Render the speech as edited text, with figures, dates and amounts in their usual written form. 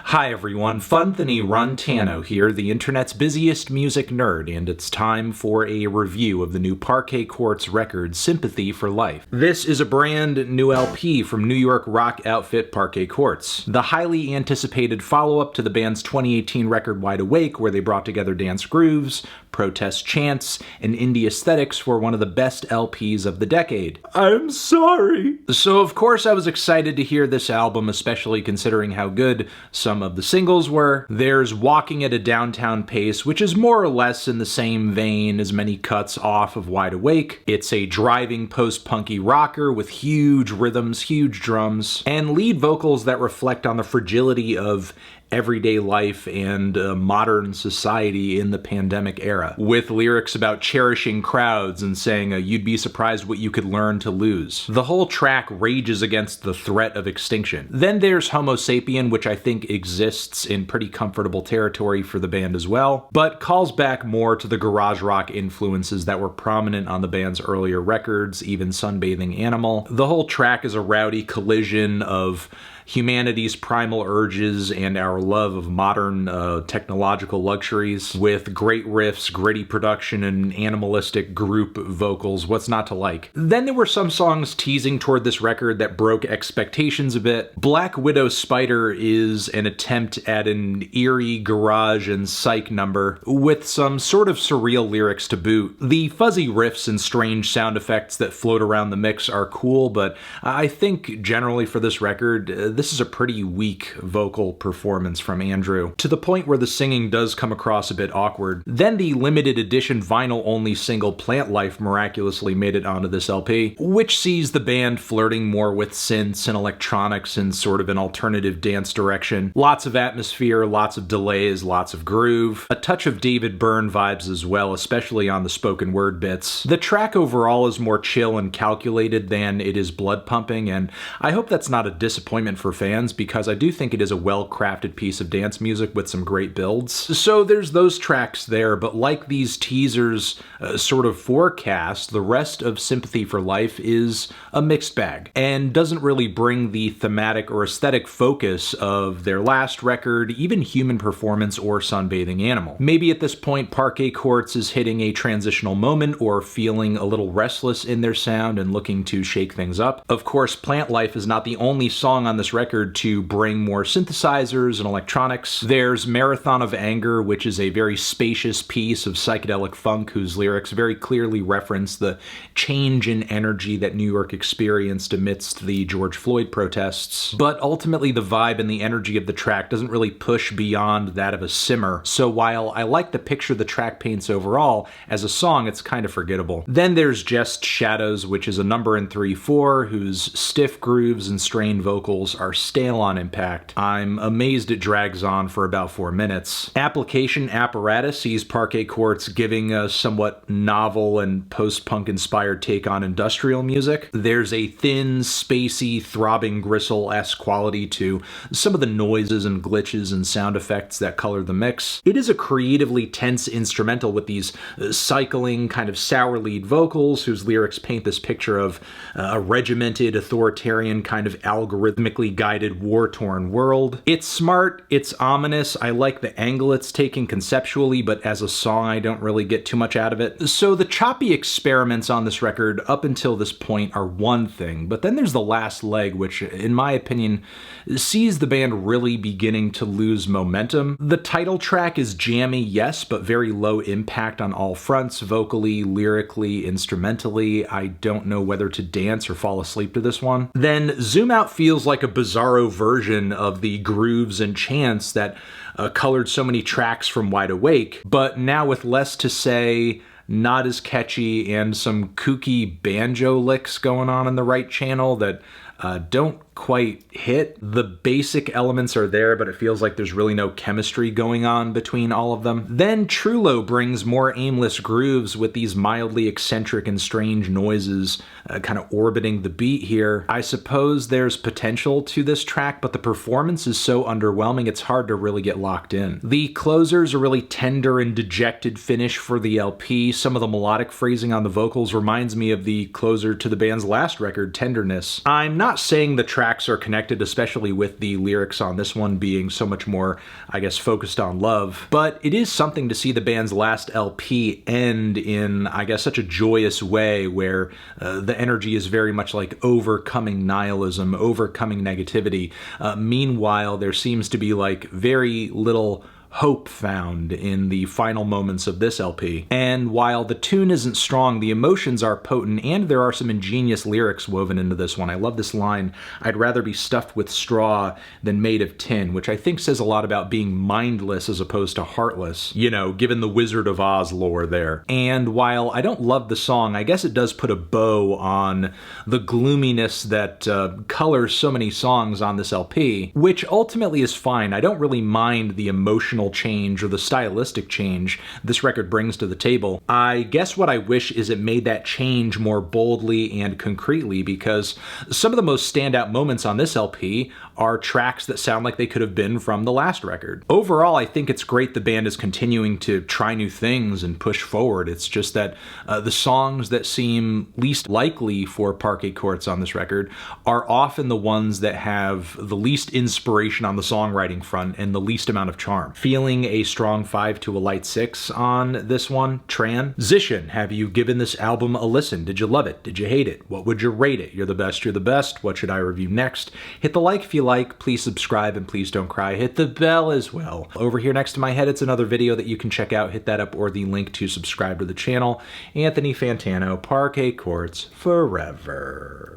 Hi everyone, Funthony Runtano here, the internet's busiest music nerd, and it's time for a review of the new Parquet Courts record, Sympathy for Life. This is a brand new LP from New York rock outfit Parquet Courts, the highly anticipated follow-up to the band's 2018 record Wide Awake, where they brought together dance grooves, protest chants, and indie aesthetics for one of the best LPs of the decade. I'm sorry. So of course I was excited to hear this album, especially considering how good some of the singles were. There's Walking at a Downtown Pace, which is more or less in the same vein as many cuts off of Wide Awake. It's a driving post-punky rocker with huge rhythms, huge drums, and lead vocals that reflect on the fragility of everyday life and modern society in the pandemic era, with lyrics about cherishing crowds and saying you'd be surprised what you could learn to lose. The whole track rages against the threat of extinction. Then there's HOMO, which I think exists in pretty comfortable territory for the band as well, but calls back more to the garage rock influences that were prominent on the band's earlier records, even Sunbathing Animal. The whole track is a rowdy collision of humanity's primal urges and our love of modern technological luxuries, with great riffs, gritty production, and animalistic group vocals. What's not to like? Then there were some songs teasing toward this record that broke expectations a bit. Black Widow Spider is an attempt at an eerie garage and psych number, with some sort of surreal lyrics to boot. The fuzzy riffs and strange sound effects that float around the mix are cool, but I think generally for this record, this is a pretty weak vocal performance from Andrew, to the point where the singing does come across a bit awkward. Then the limited edition vinyl-only single Plant Life miraculously made it onto this LP, which sees the band flirting more with synths and electronics in sort of an alternative dance direction. Lots of atmosphere, lots of delays, lots of groove, a touch of David Byrne vibes as well, especially on the spoken word bits. The track overall is more chill and calculated than it is blood pumping, and I hope that's not a disappointment for fans, because I do think it is a well-crafted piece of dance music with some great builds. So there's those tracks there, but like these teasers sort of forecast, the rest of Sympathy for Life is a mixed bag, and doesn't really bring the thematic or aesthetic focus of their last record, even Human Performance or Sunbathing Animal. Maybe at this point Parquet Courts is hitting a transitional moment or feeling a little restless in their sound and looking to shake things up. Of course, Plant Life is not the only song on this record to bring more synthesizers and electronics. There's Marathon of Anger, which is a very spacious piece of psychedelic funk whose lyrics very clearly reference the change in energy that New York experienced amidst the George Floyd protests. But ultimately the vibe and the energy of the track doesn't really push beyond that of a simmer, so while I like the picture the track paints overall, as a song it's kind of forgettable. Then there's Just Shadows, which is a number in 3/4, whose stiff grooves and strained vocals are stale on impact. I'm amazed it drags on for about 4 minutes. Application Apparatus sees Parquet Courts giving a somewhat novel and post-punk inspired take on industrial music. There's a thin, spacey, throbbing gristle-esque quality to some of the noises and glitches and sound effects that color the mix. It is a creatively tense instrumental with these cycling, kind of sour lead vocals whose lyrics paint this picture of a regimented, authoritarian, kind of algorithmically guided, war-torn world. It's smart, it's ominous, I like the angle it's taking conceptually, but as a song I don't really get too much out of it. So the choppy experiments on this record up until this point are one thing, but then there's the last leg, which in my opinion sees the band really beginning to lose momentum. The title track is jammy, yes, but very low impact on all fronts, vocally, lyrically, instrumentally. I don't know whether to dance or fall asleep to this one. Then Zoom Out feels like a bizarro version of the grooves and chants that colored so many tracks from Wide Awake, but now with less to say, not as catchy, and some kooky banjo licks going on in the right channel that don't quite hit. The basic elements are there, but it feels like there's really no chemistry going on between all of them. Then Trullo brings more aimless grooves with these mildly eccentric and strange noises kind of orbiting the beat here. I suppose there's potential to this track, but the performance is so underwhelming it's hard to really get locked in. The closers are really tender and dejected finish for the LP. Some of the melodic phrasing on the vocals reminds me of the closer to the band's last record, Tenderness. I'm not saying the track tracks are connected, especially with the lyrics on this one being so much more, I guess, focused on love. But it is something to see the band's last LP end in, I guess, such a joyous way, where the energy is very much like overcoming nihilism, overcoming negativity. Meanwhile, there seems to be like very little hope found in the final moments of this LP. And while the tune isn't strong, the emotions are potent, and there are some ingenious lyrics woven into this one. I love this line, "I'd rather be stuffed with straw than made of tin," which I think says a lot about being mindless as opposed to heartless, you know, given the Wizard of Oz lore there. And while I don't love the song, I guess it does put a bow on the gloominess that colors so many songs on this LP, which ultimately is fine. I don't really mind the emotional change or the stylistic change this record brings to the table. I guess what I wish is it made that change more boldly and concretely, because some of the most standout moments on this LP are tracks that sound like they could have been from the last record. Overall, I think it's great the band is continuing to try new things and push forward. It's just that the songs that seem least likely for Parquet Courts on this record are often the ones that have the least inspiration on the songwriting front and the least amount of charm. Feeling a strong 5 to a light 6 on this one. Transition. Have you given this album a listen? Did you love it? Did you hate it? What would you rate it? You're the best, you're the best. What should I review next? Hit the like if you like. Please subscribe, and please don't cry. Hit the bell as well. Over here next to my head, it's another video that you can check out. Hit that up, or the link to subscribe to the channel. Anthony Fantano, Parquet Courts, forever.